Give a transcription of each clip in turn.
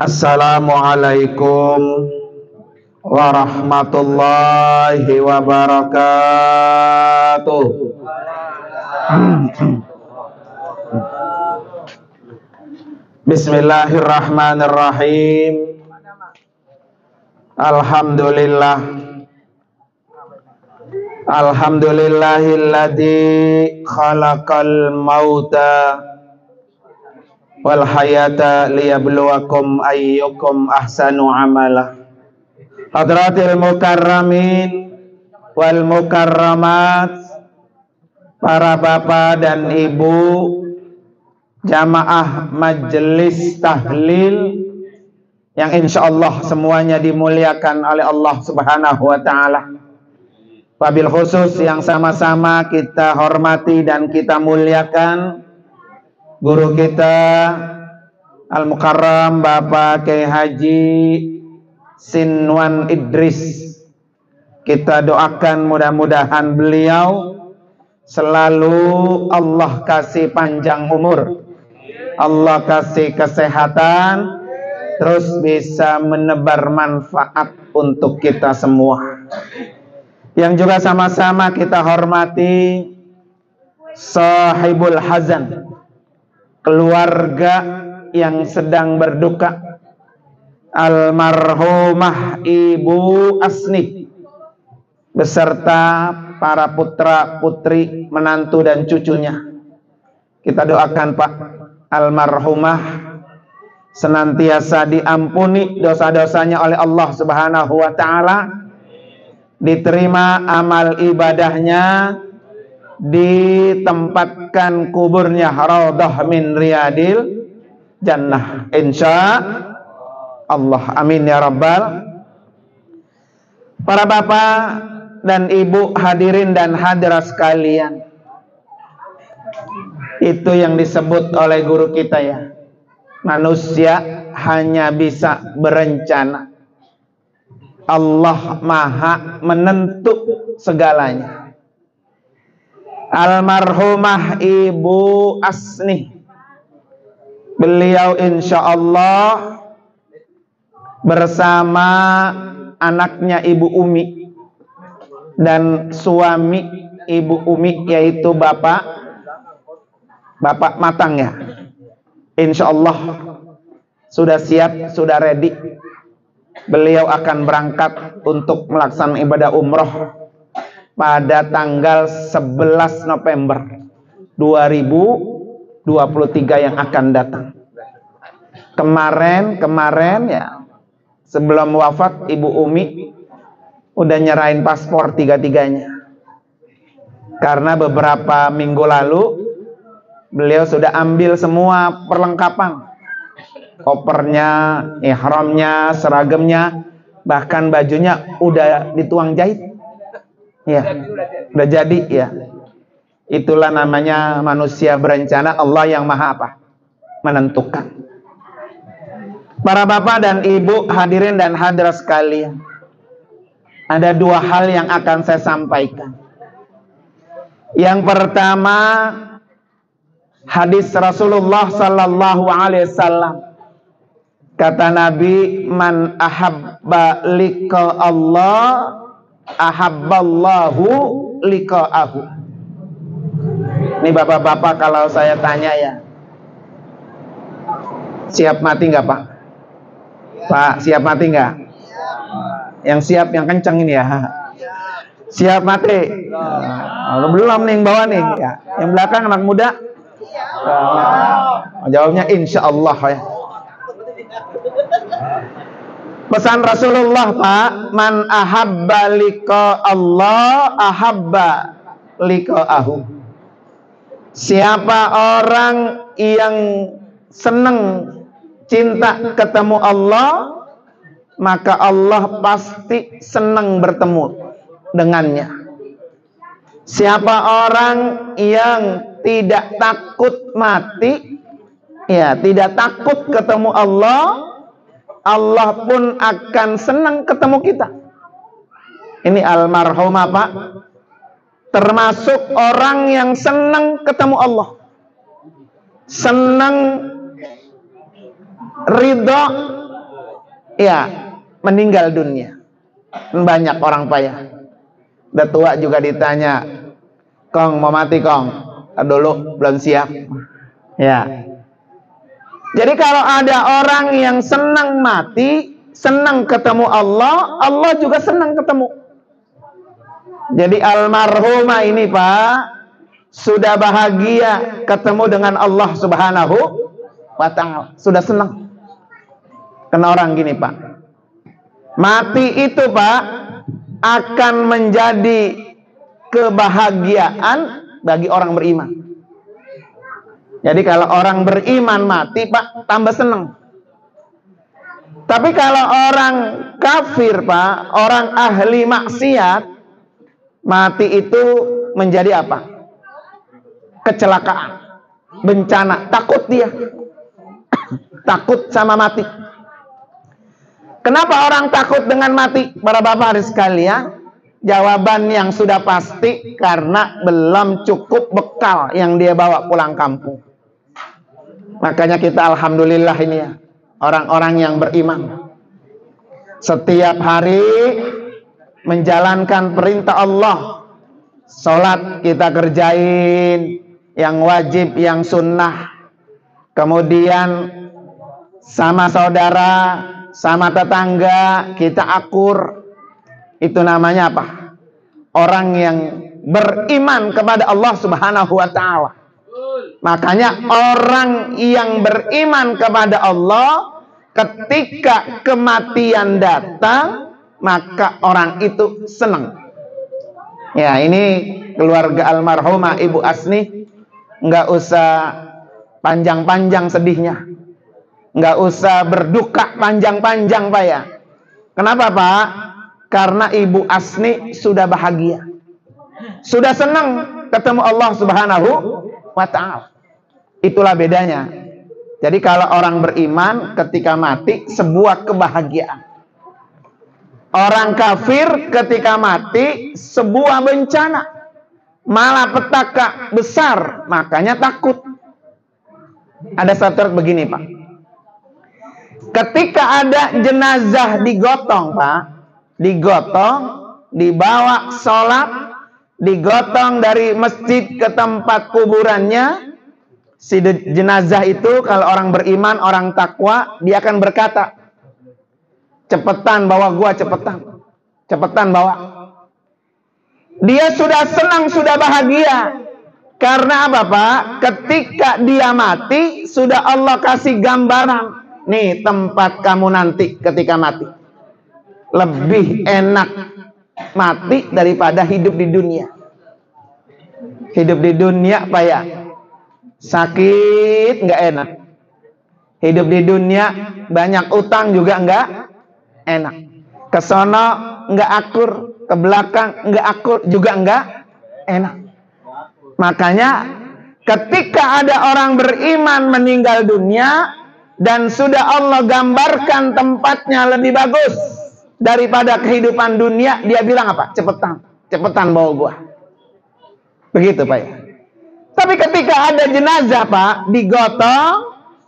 Assalamualaikum warahmatullahi wabarakatuh. Bismillahirrahmanirrahim. Alhamdulillah. Alhamdulillahilladzi khalaqal mauta wal hayata liyabluwakum ayyukum ahsanu amala. Hadratil mukarramin wal mukarramat, para bapak dan ibu jamaah majelis tahlil yang insyaallah semuanya dimuliakan oleh Allah Subhanahu wa taala. Wabil khusus yang sama-sama kita hormati dan kita muliakan guru kita Al-Mukarram Bapak Kiai Haji Sinwan Idris. Kita doakan mudah-mudahan beliau selalu Allah kasih panjang umur, Allah kasih kesehatan, terus bisa menebar manfaat untuk kita semua. Yang juga sama-sama kita hormati sahibul hazan, keluarga yang sedang berduka, almarhumah Ibu Asni beserta para putra putri, menantu dan cucunya. Kita doakan Pak almarhumah senantiasa diampuni dosa-dosanya oleh Allah Subhanahu wa taala, diterima amal ibadahnya, ditempatkan kuburnya raudhah min riyadil jannah insya Allah, amin ya rabbal. Para bapak dan ibu hadirin dan hadirat sekalian, itu yang disebut oleh guru kita ya, manusia hanya bisa berencana, Allah maha menentu segalanya. Almarhumah Ibu Asni, beliau insya Allah bersama anaknya Ibu Umi dan suami Ibu Umi, yaitu Bapak Matang ya, insya Allah sudah siap, sudah ready. Beliau akan berangkat untuk melaksanakan ibadah umroh pada tanggal 11 November 2023 yang akan datang. Kemarin ya, sebelum wafat Ibu Umi udah nyerahin paspor tiga-tiganya, karena beberapa minggu lalu beliau sudah ambil semua perlengkapan, kopernya, ihramnya, seragamnya, bahkan bajunya udah dituang jahit ya, udah jadi ya. Itulah namanya manusia berencana, Allah yang maha apa? Menentukan. Para bapak dan ibu hadirin dan hadirat sekalian, ada dua hal yang akan saya sampaikan. Yang pertama, hadis Rasulullah sallallahu alaihi wasallam. Kata Nabi, man ahabba liqa Allah ahabballahu liqa'ahu. Ini bapak-bapak kalau saya tanya ya, siap mati nggak Pak? Pak, siap mati nggak? Yang siap yang kencang ini ya. Siap mati? Belum nih yang bawah nih ya. Yang belakang anak muda? Jawabnya insya Allah ya. Pesan Rasulullah Pak, man ahabba liqa Allah ahabba liqa'ahu. Siapa orang yang senang, cinta ketemu Allah, maka Allah pasti senang bertemu dengannya. Siapa orang yang tidak takut mati, ya, tidak takut ketemu Allah, Allah pun akan senang ketemu kita. Ini almarhumah Pak, termasuk orang yang senang ketemu Allah, senang ridho, ya meninggal dunia. Banyak orang payah. Udah tua juga ditanya, Kong mau mati Kong? Dulu belum siap. Ya. Jadi kalau ada orang yang senang mati, senang ketemu Allah, Allah juga senang ketemu. Jadi almarhumah ini Pak, sudah bahagia ketemu dengan Allah Subhanahu wa ta'ala. Sudah senang. Kena orang gini Pak, mati itu Pak akan menjadi kebahagiaan bagi orang beriman. Jadi kalau orang beriman mati Pak, tambah senang. Tapi kalau orang kafir Pak, orang ahli maksiat, mati itu menjadi apa? Kecelakaan, bencana, takut dia. Takut sama mati. Kenapa orang takut dengan mati? Para bapak hari sekalian, jawaban yang sudah pasti karena belum cukup bekal yang dia bawa pulang kampung. Makanya kita alhamdulillah ini ya, orang-orang yang beriman. Setiap hari menjalankan perintah Allah. Sholat kita kerjain, yang wajib, yang sunnah. Kemudian sama saudara, sama tetangga kita akur. Itu namanya apa? Orang yang beriman kepada Allah Subhanahu wa ta'ala. Makanya orang yang beriman kepada Allah, ketika kematian datang, maka orang itu senang. Ya, ini keluarga almarhumah Ibu Asni, nggak usah panjang-panjang sedihnya, nggak usah berduka panjang-panjang Pak ya. Kenapa Pak? Karena Ibu Asni sudah bahagia, sudah senang ketemu Allah Subhanahu wa ta'ala. Itulah bedanya. Jadi kalau orang beriman ketika mati sebuah kebahagiaan. Orang kafir ketika mati sebuah bencana, malapetaka besar, makanya takut. Ada satu begini Pak. Ketika ada jenazah digotong Pak, digotong, dibawa sholat, digotong dari masjid ke tempat kuburannya, si jenazah itu kalau orang beriman, orang takwa, dia akan berkata, cepetan bawa gua, cepetan, cepetan bawa. Dia sudah senang, sudah bahagia. Karena apa Pak? Ketika dia mati, sudah Allah kasih gambaran. Nih tempat kamu nanti ketika mati. Lebih enak mati daripada hidup di dunia. Hidup di dunia Pak ya, sakit nggak enak. Hidup di dunia banyak utang juga nggak enak. Kesono nggak akur, ke belakang nggak akur juga nggak enak. Makanya ketika ada orang beriman meninggal dunia dan sudah Allah gambarkan tempatnya lebih bagus daripada kehidupan dunia, dia bilang apa? Cepetan, cepetan bawa gua. Begitu Pak ya. Tapi ketika ada jenazah Pak digotong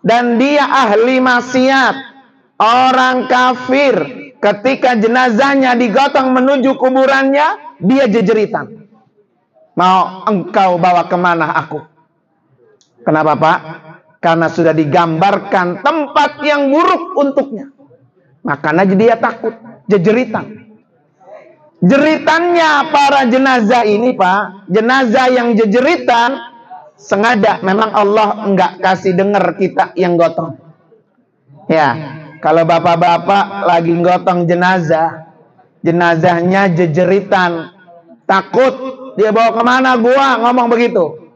dan dia ahli maksiat, orang kafir, ketika jenazahnya digotong menuju kuburannya, dia jejeritan. Mau engkau bawa kemana aku? Kenapa Pak? Karena sudah digambarkan tempat yang buruk untuknya. Makanya dia takut, jejeritan. Jeritannya para jenazah ini Pak, jenazah yang jejeritan, sengaja memang Allah enggak kasih dengar kita yang gotong. Ya, kalau bapak-bapak lagi gotong jenazah, jenazahnya jejeritan, takut dia bawa kemana gua, ngomong begitu.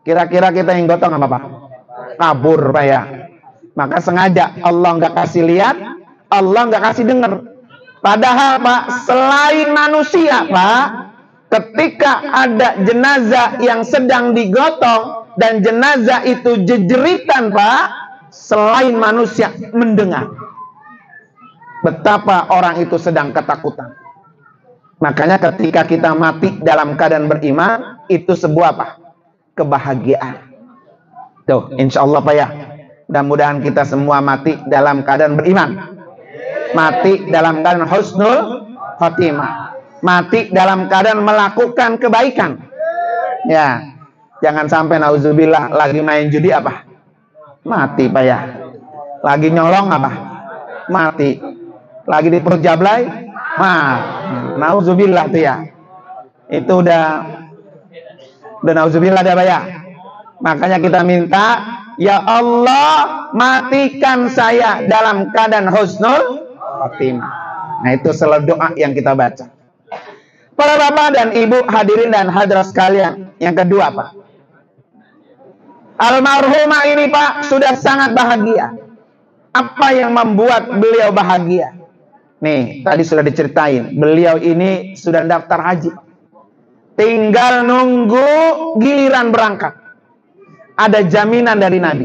Kira-kira kita yang gotong apa Pak? Kabur Pak ya. Maka sengaja Allah nggak kasih lihat, Allah nggak kasih dengar. Padahal Pak, selain manusia Pak, ketika ada jenazah yang sedang digotong dan jenazah itu jejeritan Pak, selain manusia mendengar. Betapa orang itu sedang ketakutan. Makanya ketika kita mati dalam keadaan beriman, itu sebuah apa? Kebahagiaan. Tuh, insya Allah Pak ya. Mudah-mudahan kita semua mati dalam keadaan beriman, mati dalam keadaan husnul khotimah, mati dalam keadaan melakukan kebaikan. Ya, jangan sampai nauzubillah lagi main judi apa? Mati Pak ya. Lagi nyolong apa? Mati. Lagi di perut jablay? Nauzubillah tuh ya. Itu udah nauzubillah dah Pak ya. Makanya kita minta, ya Allah, matikan saya dalam keadaan husnul khotimah. Nah, itu selalu doa yang kita baca. Para bapak dan ibu hadirin dan hadirat sekalian, yang kedua Pak, almarhumah ini Pak sudah sangat bahagia. Apa yang membuat beliau bahagia? Nih, tadi sudah diceritain, beliau ini sudah daftar haji, tinggal nunggu giliran berangkat. Ada jaminan dari Nabi.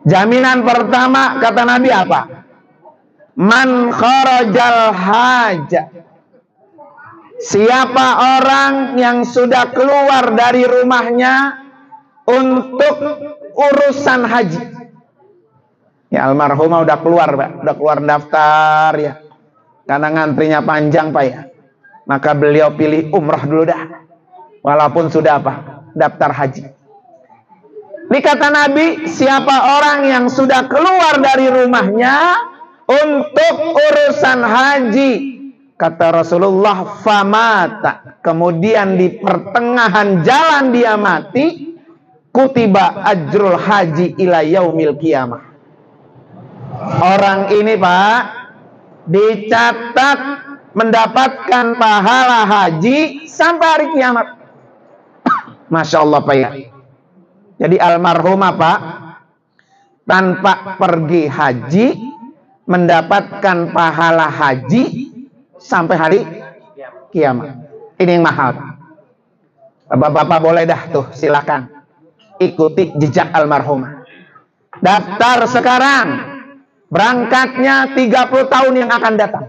Jaminan pertama kata Nabi apa? Man kharajal haja. Siapa orang yang sudah keluar dari rumahnya untuk urusan haji. Ya, almarhumah udah keluar Pak, udah keluar daftar ya. Karena ngantrinya panjang Pak ya. Maka beliau pilih umrah dulu dah. Walaupun sudah apa? Daftar haji. Ini kata Nabi, siapa orang yang sudah keluar dari rumahnya untuk urusan haji, kata Rasulullah, famata, kemudian di pertengahan jalan dia mati, kutiba ajrul haji ila yaumil qiyamah. Orang ini Pak dicatat mendapatkan pahala haji sampai hari kiamat. Masya Allah Pak ya. Jadi almarhumah Pak tanpa pergi haji mendapatkan pahala haji sampai hari kiamat. Ini yang mahal. Bapak-bapak boleh dah tuh, silakan ikuti jejak almarhumah. Daftar sekarang, berangkatnya 30 tahun yang akan datang.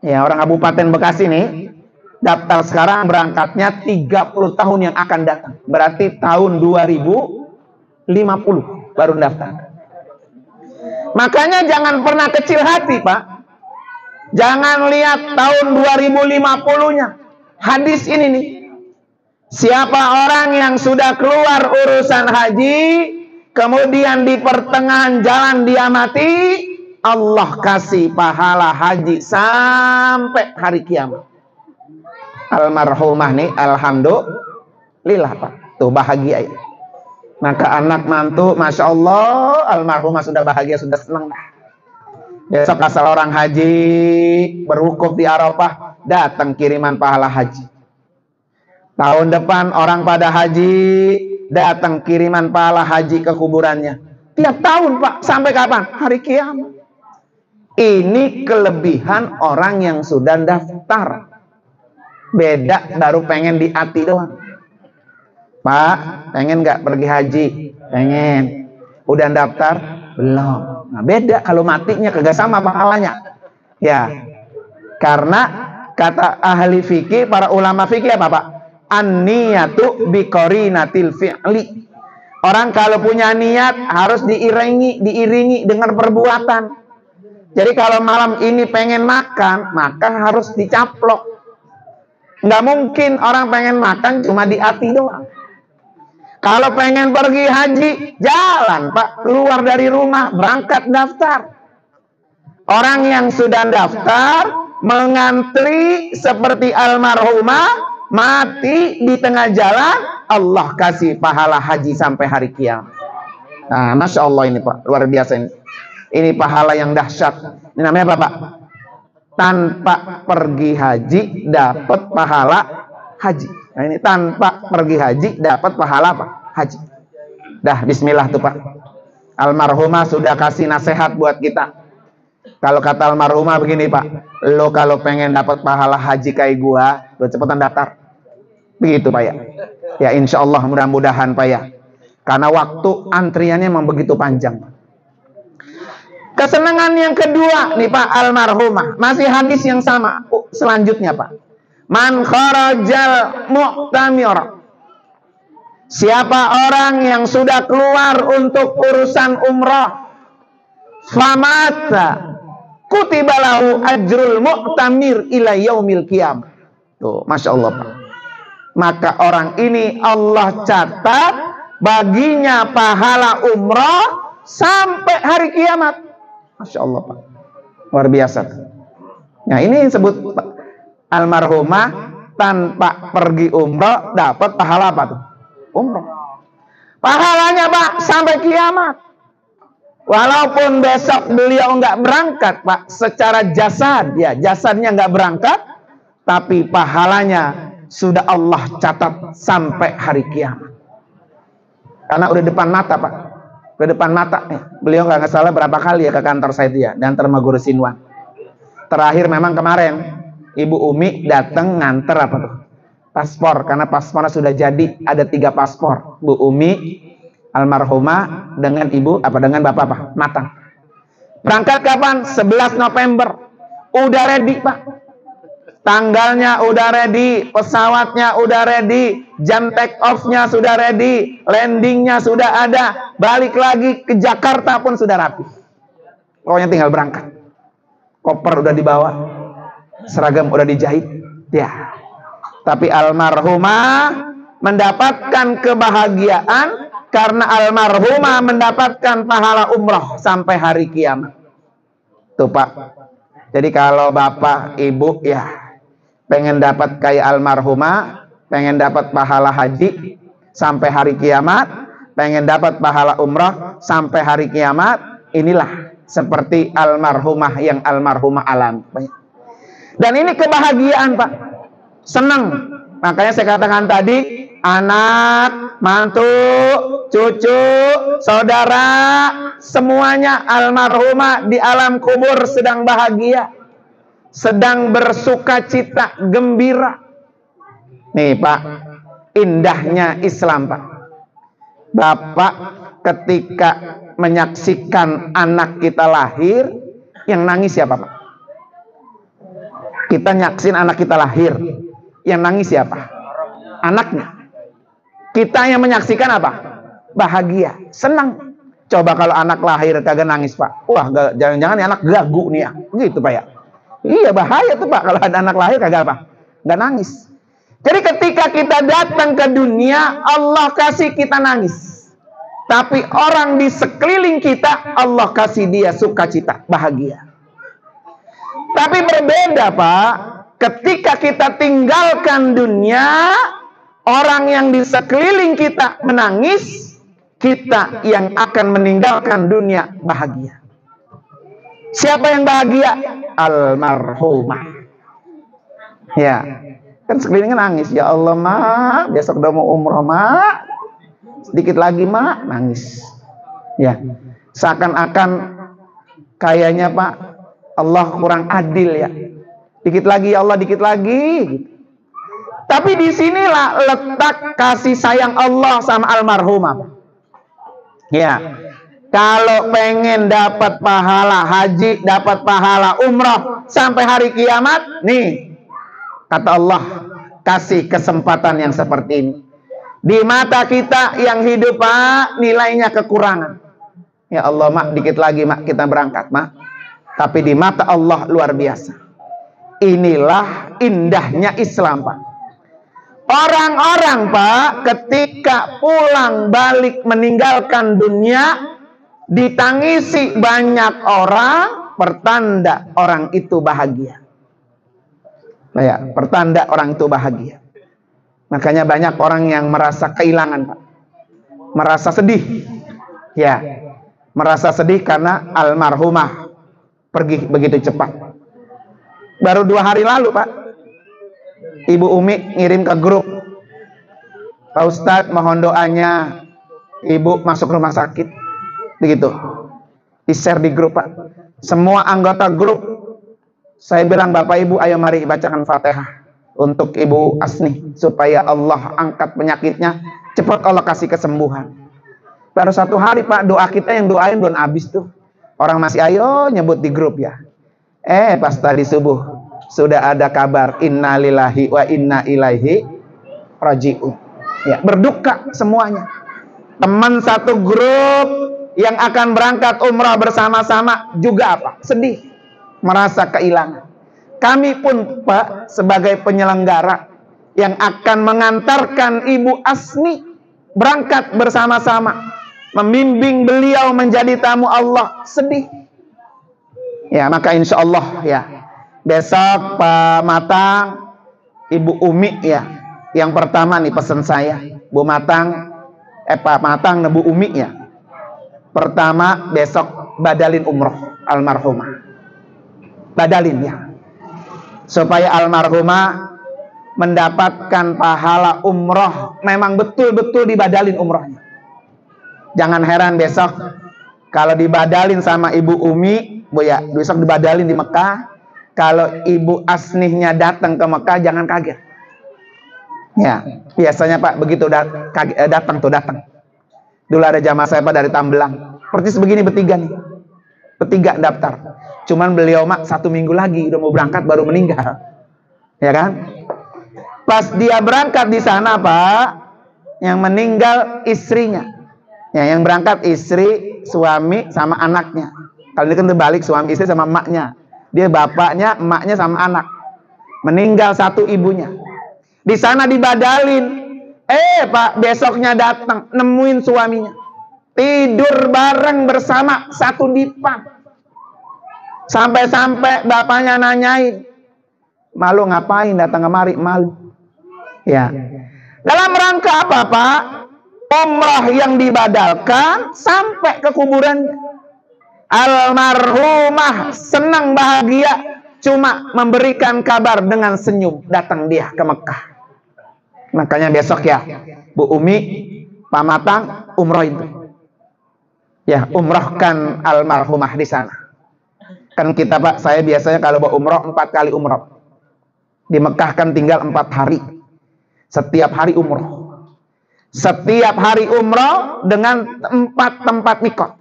Ya, orang Kabupaten Bekasi nih, daftar sekarang, berangkatnya 30 tahun yang akan datang. Berarti tahun 2050 baru daftar. Makanya jangan pernah kecil hati Pak. Jangan lihat tahun 2050-nya. Hadis ini nih. Siapa orang yang sudah keluar urusan haji, kemudian di pertengahan jalan dia mati, Allah kasih pahala haji sampai hari kiamat. Almarhumah nih, alhamdulillah Pak. Tuh bahagia ya. Maka anak mantu, Masya Allah, almarhumah sudah bahagia, sudah senang. Besok asal orang haji berwukuf di Arafah, datang kiriman pahala haji. Tahun depan orang pada haji, datang kiriman pahala haji ke kuburannya. Tiap tahun Pak, sampai kapan? Hari kiamat. Ini kelebihan orang yang sudah daftar. Beda baru pengen di hati doang. Pak, pengen nggak pergi haji? Pengen. Udah daftar? Belum. Nah, beda kalau matinya kagak sama pahalanya. Ya. Karena kata ahli fikih, para ulama fikih apa Pak? An-niyatu biqarinatil fi'li. Orang kalau punya niat harus diiringi dengan perbuatan. Jadi kalau malam ini pengen makan, maka harus dicaplok. Nggak mungkin orang pengen makan cuma di hati doang. Kalau pengen pergi haji, jalan Pak, keluar dari rumah, berangkat daftar. Orang yang sudah daftar, mengantri seperti almarhumah, mati di tengah jalan, Allah kasih pahala haji sampai hari kiamat. Nah, Masya Allah ini Pak, luar biasa ini. Ini pahala yang dahsyat. Ini namanya apa Pak? Tanpa pergi haji, dapat pahala haji. Nah, ini tanpa pergi haji dapat pahala apa? Haji. Dah, bismillah tuh Pak. Almarhumah sudah kasih nasihat buat kita. Kalau kata almarhumah begini Pak, lo kalau pengen dapat pahala haji kayak gua, lo cepetan daftar. Begitu Pak ya. Ya insya Allah mudah-mudahan Pak ya. Karena waktu antriannya memang begitu panjang. Kesenangan yang kedua nih Pak, almarhumah. Masih hadis yang sama. Selanjutnya Pak. Man kharajal mu'tamir. Siapa orang yang sudah keluar untuk urusan umrah, famata kutibalahu ajrul mu'tamir ila yaumil qiyamah. Tuh, Masya Allah Pak. Maka orang ini Allah catat baginya pahala umrah sampai hari kiamat. Masya Allah Pak. Luar biasa. Nah ini disebut almarhumah tanpa pergi umrah dapat pahala apa tuh? Umrah. Pahalanya Pak sampai kiamat. Walaupun besok beliau nggak berangkat Pak, secara jasad ya jasadnya nggak berangkat, tapi pahalanya sudah Allah catat sampai hari kiamat. Karena udah depan mata Pak, udah depan mata. Beliau nggak salah berapa kali ya ke kantor saya itu ya, dan Maguru Sinwan. Terakhir memang kemarin Ibu Umi datang nganter apa tuh? Paspor, karena paspornya sudah jadi, ada 3 paspor. Bu Umi almarhumah dengan ibu dengan bapak apa? Matang. Berangkat kapan? 11 November. Udah ready Pak. Tanggalnya udah ready, pesawatnya udah ready, jam take off-nya sudah ready, landingnya sudah ada, balik lagi ke Jakarta pun sudah rapi. Pokoknya tinggal berangkat. Koper udah dibawa, seragam udah dijahit. Ya. Tapi almarhumah mendapatkan kebahagiaan karena almarhumah mendapatkan pahala umroh sampai hari kiamat. Tuh Pak. Jadi kalau bapak, ibu ya pengen dapat kayak almarhumah, pengen dapat pahala haji sampai hari kiamat, pengen dapat pahala umroh sampai hari kiamat, inilah seperti almarhumah yang almarhumah alami. Dan ini kebahagiaan Pak. Senang. Makanya saya katakan tadi, anak, mantu, cucu, saudara, semuanya almarhumah di alam kubur sedang bahagia, sedang bersuka cita, gembira. Nih Pak, indahnya Islam Pak. Bapak ketika menyaksikan anak kita lahir, yang nangis siapa Pak? Kita nyaksin anak kita lahir, yang nangis siapa? Anaknya. Kita yang menyaksikan apa? Bahagia, senang. Coba kalau anak lahir kagak nangis Pak, wah jangan-jangan anak gagu nih ya, gitu Pak ya. Iya bahaya tuh Pak kalau ada anak lahir kagak apa? Nggak nangis. Jadi ketika kita datang ke dunia, Allah kasih kita nangis. Tapi orang di sekeliling kita, Allah kasih dia sukacita, bahagia. Tapi berbeda Pak, ketika kita tinggalkan dunia, orang yang di sekeliling kita menangis, kita yang akan meninggalkan dunia bahagia. Siapa yang bahagia? Almarhumah. Ya, kan sekelilingnya nangis. Ya Allah Mak, besok udah mau umroh Mak, sedikit lagi Mak, nangis. Ya, seakan-akan kayaknya Pak Allah kurang adil ya. Dikit lagi ya Allah, dikit lagi. Tapi disinilah letak kasih sayang Allah sama almarhumah. Ya, kalau pengen dapat pahala haji, dapat pahala umrah sampai hari kiamat, nih kata Allah kasih kesempatan yang seperti ini. Di mata kita yang hidup Pak, nilainya kekurangan. Ya Allah Mak, dikit lagi Mak kita berangkat Mak. Tapi di mata Allah luar biasa. Inilah indahnya Islam Pak. Orang-orang Pak ketika pulang balik meninggalkan dunia, ditangisi banyak orang, pertanda orang itu bahagia. Ya, pertanda orang itu bahagia. Makanya banyak orang yang merasa kehilangan Pak, merasa sedih. Ya, merasa sedih karena almarhumah pergi begitu cepat. Baru 2 hari lalu Pak, Ibu Umi ngirim ke grup, Pak Ustadz mohon doanya Ibu masuk rumah sakit. Begitu di-share di grup Pak. Semua anggota grup, saya bilang Bapak Ibu ayo mari bacakan Fatihah untuk Ibu Asni supaya Allah angkat penyakitnya, cepat Allah kasih kesembuhan. Baru 1 hari Pak, doa kita yang doain belum habis tuh. Orang masih ayo nyebut di grup ya. Pas tadi subuh sudah ada kabar innalillahi wa inna ilaihi raji'un. Ya, berduka semuanya. Teman satu grup yang akan berangkat umrah bersama-sama juga apa? Sedih, merasa kehilangan. Kami pun Pak sebagai penyelenggara yang akan mengantarkan Ibu Asni berangkat bersama-sama, membimbing beliau menjadi tamu Allah, sedih. Ya, maka insya Allah ya, besok Pak Matang, Ibu Umi ya, yang pertama nih pesan saya, Bu Matang, Pak Matang, Bu Umi ya. Pertama besok badalin umroh almarhumah. Badalin ya. Supaya almarhumah mendapatkan pahala umroh, memang betul-betul dibadalin umrohnya. Jangan heran besok kalau dibadalin sama Ibu Umi, Bu ya, besok dibadalin di Mekah. Kalau Ibu Asnihnya datang ke Mekah, jangan kaget. Ya, biasanya Pak begitu datang. Dulu ada jamaah saya Pak dari Tambelang, persis begini bertiga nih, bertiga daftar. Cuman beliau Mak 1 minggu lagi udah mau berangkat baru meninggal, ya kan? Pas dia berangkat di sana Pak, yang meninggal istrinya. Ya, yang berangkat istri, suami sama anaknya. Kalau ini kan terbalik, suami istri sama emaknya. Dia bapaknya, emaknya sama anak. Meninggal satu ibunya. Di sana dibadalin. Pak besoknya datang nemuin suaminya. Tidur bareng bersama satu dipan. Sampai-sampai bapaknya nanyain, malu ngapain datang kemari? Malu. Ya. Dalam rangka apa Pak? Umrah yang dibadalkan sampai ke kuburannya. Almarhumah senang bahagia, cuma memberikan kabar dengan senyum, datang dia ke Mekah. Makanya besok ya Bu Umi, Pak Matang, umroh itu ya, umrohkan almarhumah di sana. Kan kita Pak, saya biasanya kalau mau umroh 4 kali umroh. Di Mekah kan tinggal 4 hari. Setiap hari umroh. Setiap hari umroh dengan 4 tempat mikot.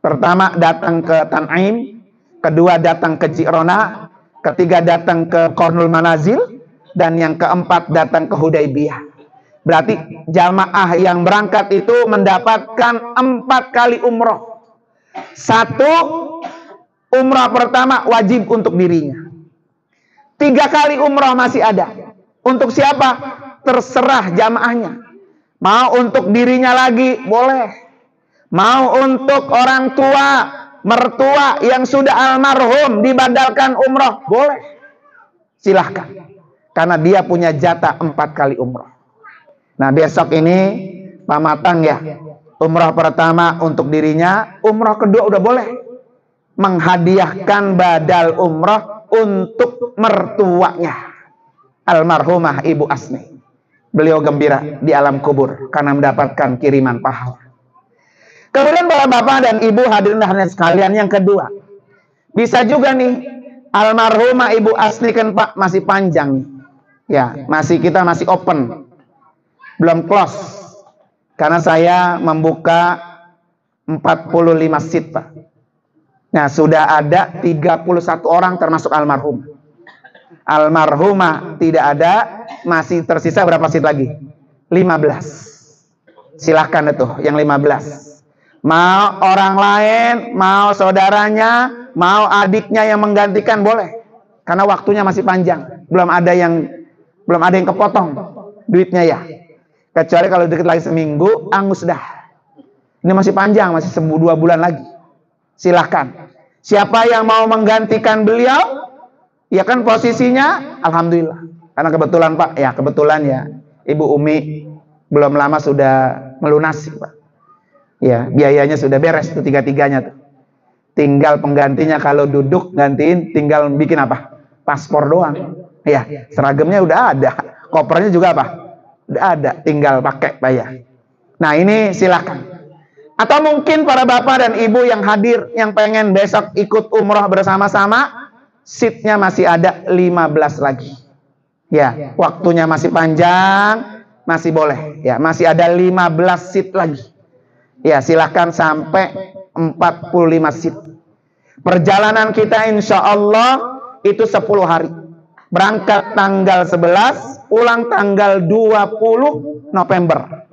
Pertama datang ke Tan'im, kedua datang ke Ji'rona, ketiga datang ke Qarnul Manazil, dan yang keempat datang ke Hudaybiyah. Berarti jamaah yang berangkat itu mendapatkan 4 kali umroh. 1, umrah pertama wajib untuk dirinya. 3 kali umroh masih ada. Untuk siapa? Terserah jamaahnya. Mau untuk dirinya lagi, boleh. Mau untuk orang tua, mertua yang sudah almarhum dibadalkan umroh, boleh. Silahkan. Karena dia punya jatah 4 kali umroh. Nah besok ini Pak Matang ya, umroh pertama untuk dirinya, umroh kedua udah boleh. Menghadiahkan badal umroh untuk mertuanya, almarhumah Ibu Asni. Beliau gembira di alam kubur karena mendapatkan kiriman pahala. Kemudian bapak-bapak dan ibu hadirin sekalian, yang kedua, bisa juga nih almarhumah Ibu Asni kan Pak masih panjang nih. Ya, kita masih open. Belum close. Karena saya membuka 45 seat Pak. Nah, sudah ada 31 orang termasuk almarhumah. Almarhumah tidak ada, masih tersisa berapa seat lagi? 15. Silahkan itu yang 15. Mau orang lain, mau saudaranya, mau adiknya yang menggantikan boleh. Karena waktunya masih panjang. Belum ada yang kepotong duitnya ya. Kecuali kalau dikit lagi seminggu, angus dah. Ini masih panjang, masih 2 bulan lagi. Silahkan. Siapa yang mau menggantikan beliau, ya kan posisinya, alhamdulillah. Karena kebetulan Pak, ya kebetulan ya, Ibu Umi belum lama sudah melunasi Pak. Ya, biayanya sudah beres tuh 3-3-nya tuh. Tinggal penggantinya kalau duduk gantiin, tinggal bikin apa? Paspor doang. Ya, seragamnya udah ada. Kopernya juga apa? Udah ada, tinggal pakai Pak ya. Nah, ini silahkan. Atau mungkin para bapak dan ibu yang hadir, yang pengen besok ikut umroh bersama-sama, seatnya masih ada 15 lagi. Ya, waktunya masih panjang, masih boleh. Ya, masih ada 15 seat lagi. Ya, silahkan sampai 45 seat. Perjalanan kita insya Allah itu 10 hari. Berangkat tanggal 11, ulang tanggal 20 November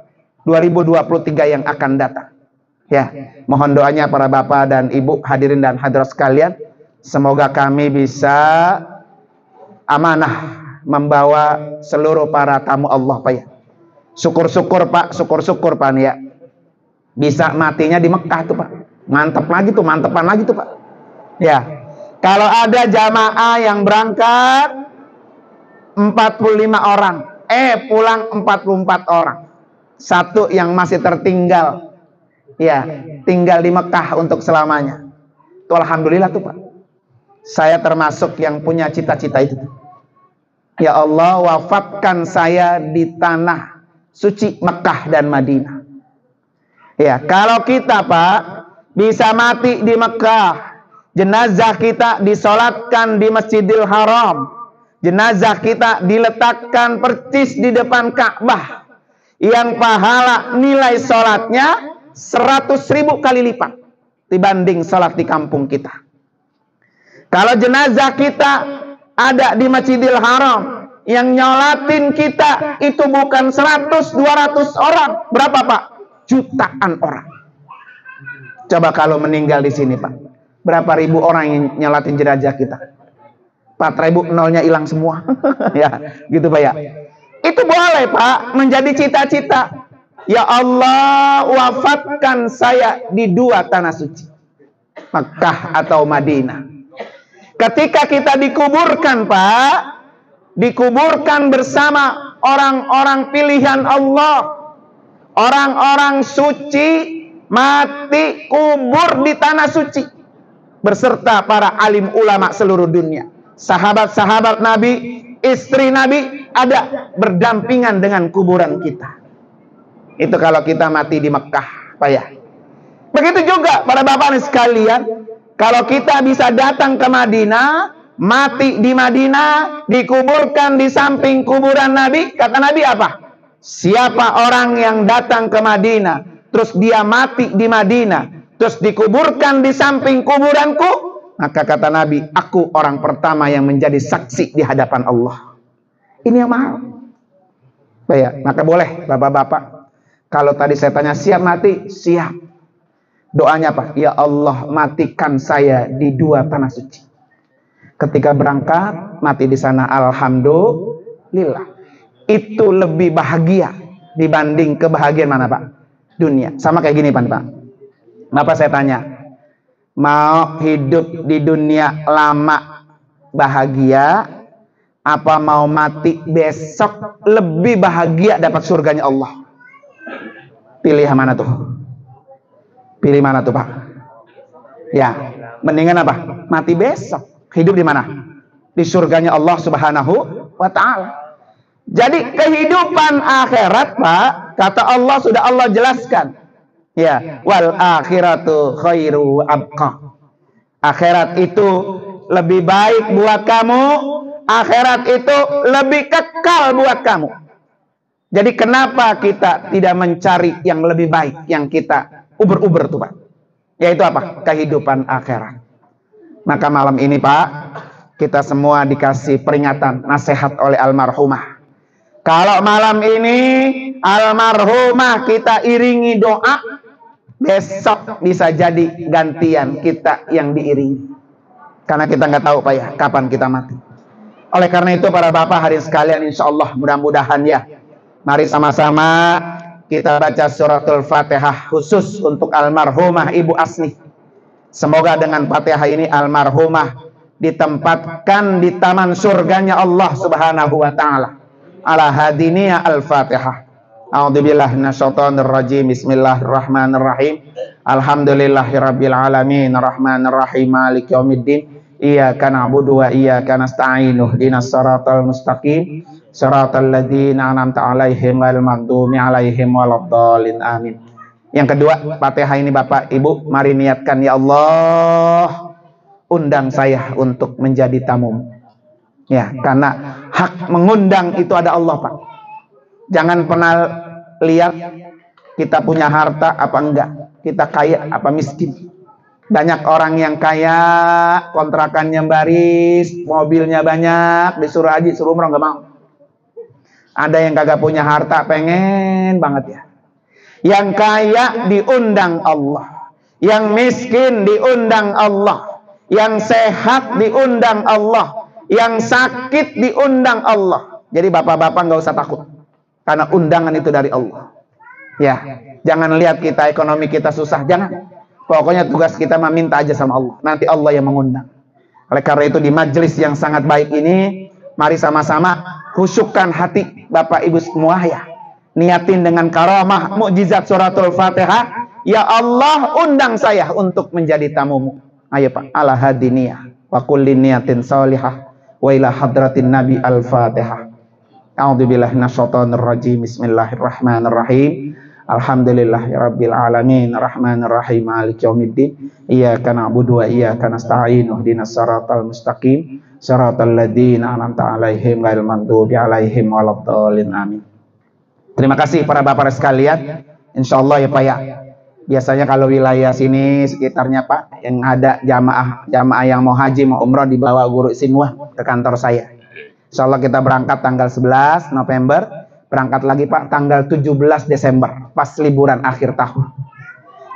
2023 yang akan datang. Ya, mohon doanya para bapak dan ibu hadirin dan hadirat sekalian. Semoga kami bisa amanah membawa seluruh para tamu Allah, Pak ya. Syukur-syukur Pak, syukur-syukur Pak ya. Bisa matinya di Mekah tuh Pak. Mantap lagi tuh, mantepan lagi tuh Pak. Ya. Kalau ada jamaah yang berangkat 45 orang, pulang 44 orang. Satu yang masih tertinggal. Ya, tinggal di Mekah untuk selamanya. Itu alhamdulillah tuh Pak. Saya termasuk yang punya cita-cita itu. Ya Allah, wafatkan saya di tanah suci Mekah dan Madinah. Ya, kalau kita Pak bisa mati di Mekah, jenazah kita disolatkan di Masjidil Haram, jenazah kita diletakkan persis di depan Ka'bah, yang pahala nilai solatnya 100.000 kali lipat dibanding solat di kampung kita. Kalau jenazah kita ada di Masjidil Haram, yang nyolatin kita itu bukan 100-200 orang, berapa Pak? Jutaan orang. Coba kalau meninggal di sini Pak, berapa ribu orang yang nyolatin jenazah kita? 4.000 nolnya hilang semua. Ya, gitu Pak ya. Itu boleh Pak menjadi cita-cita. Ya Allah, wafatkan saya di dua tanah suci, Makkah atau Madinah. Ketika kita dikuburkan Pak, dikuburkan bersama orang-orang pilihan Allah, orang-orang suci mati kubur di tanah suci beserta para alim ulama seluruh dunia, sahabat-sahabat Nabi, istri Nabi ada berdampingan dengan kuburan kita. Itu kalau kita mati di Mekah Pak ya. Begitu juga para bapak sekalian, kalau kita bisa datang ke Madinah, mati di Madinah, dikuburkan di samping kuburan Nabi, kata Nabi apa? Siapa orang yang datang ke Madinah, terus dia mati di Madinah, terus dikuburkan di samping kuburanku, maka kata Nabi, aku orang pertama yang menjadi saksi di hadapan Allah. Ini yang mahal. Baik, maka boleh bapak-bapak, kalau tadi saya tanya siap mati, siap. Doanya apa? Ya Allah, matikan saya di dua tanah suci. Ketika berangkat, mati di sana, alhamdulillah. Itu lebih bahagia dibanding kebahagiaan mana Pak? Dunia. Sama kayak gini Pak. Bapak saya tanya, mau hidup di dunia lama bahagia, apa mau mati besok lebih bahagia dapat surganya Allah? Pilih mana tuh? Pilih mana tuh Pak? Ya, mendingan apa? Mati besok. Hidup di mana? Di surganya Allah Subhanahu wa ta'ala. Jadi kehidupan akhirat Pak, kata Allah sudah Allah jelaskan. Ya, wal akhiratu khairu abqa. Akhirat itu lebih baik buat kamu, akhirat itu lebih kekal buat kamu. Jadi kenapa kita tidak mencari yang lebih baik, yang kita uber-uber tuh Pak? Yaitu apa? Kehidupan akhirat. Maka malam ini Pak, kita semua dikasih peringatan, nasihat oleh almarhumah. Kalau malam ini almarhumah kita iringi doa, besok bisa jadi gantian kita yang diiringi. Karena kita nggak tahu Pak ya, kapan kita mati. Oleh karena itu para bapak hari sekalian, insya Allah mudah-mudahan ya, mari sama-sama kita baca suratul Fatihah khusus untuk almarhumah Ibu Asni. Semoga dengan Fatihah ini almarhumah ditempatkan di taman surganya Allah Subhanahu wa ta'ala. Ala hadiniya al-Fatihah. A'udzubillahi minasyaitonir rajim. Bismillahirrahmanirrahim. Alhamdulillahirabbil alamin, arrahmanir rahim, maliki yaumiddin. Iyyaka na'budu wa iyyaka nasta'in. Ihdinas siratal mustaqim. Siratal ladzina an'amta 'alaihim ghairil maghdubi 'alaihim waladdallin. Amin. Yang kedua, Fatihah ini Bapak Ibu, mari niatkan, ya Allah, undang saya untuk menjadi tamu. Ya, karena hak mengundang itu ada Allah Pak. Jangan pernah lihat kita punya harta apa enggak, kita kaya apa miskin. Banyak orang yang kaya, kontrakannya baris, mobilnya banyak, disuruh haji, suruh umrah nggak mau. Ada yang kagak punya harta pengen banget ya. Yang kaya diundang Allah, yang miskin diundang Allah, yang sehat diundang Allah, yang sakit diundang Allah. Jadi bapak-bapak nggak usah takut, karena undangan itu dari Allah. Ya, jangan lihat kita ekonomi kita susah, jangan. Pokoknya tugas kita meminta aja sama Allah. Nanti Allah yang mengundang. Oleh karena itu di majelis yang sangat baik ini, mari sama-sama khusyukkan hati Bapak Ibu semua ya. Niatin dengan karamah mukjizat suratul Fatihah. Ya Allah, undang saya untuk menjadi tamumu. Ayo Pak, ala hadiniyah wa kulli niyatin salihah wa ila hadratin Nabi al-Fatihah. A'udzubillahi minasyaitonir rajim. Bismillahirrahmanirrahim. Alhamdulillahirabbil alamin arrahmanir rahim maliki yaumiddin iyyaka na'budu wa iyyaka nasta'in ihdinas siratal mustaqim siratal ladzina an'amta 'alaihim ghairil maghdubi 'alaihim waladdallin amin. Terima kasih para bapak sekalian. Insyaallah ya Pak ya. Biasanya kalau wilayah sini sekitarnya Pak yang ada jamaah yang mau haji mau umroh dibawa guru Sinwah ke kantor saya. Insyaallah kita berangkat tanggal 11 November. Berangkat lagi Pak tanggal 17 Desember pas liburan akhir tahun.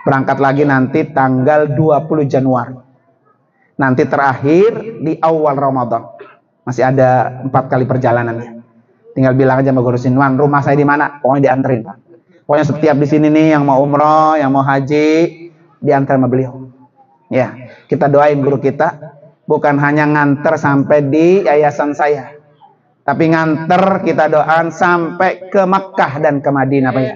Berangkat lagi nanti tanggal 20 Januari. Nanti terakhir di awal Ramadan. Masih ada 4 kali perjalanannya. Tinggal bilang aja sama Guru Sinwan, rumah saya di mana? Pokoknya dianterin Pak. Pokoknya setiap di sini nih yang mau umroh, yang mau haji, diantar sama beliau. Ya, kita doain guru kita bukan hanya nganter sampai di yayasan saya. Tapi nganter kita doakan sampai ke Makkah dan ke Madinah Pak ya.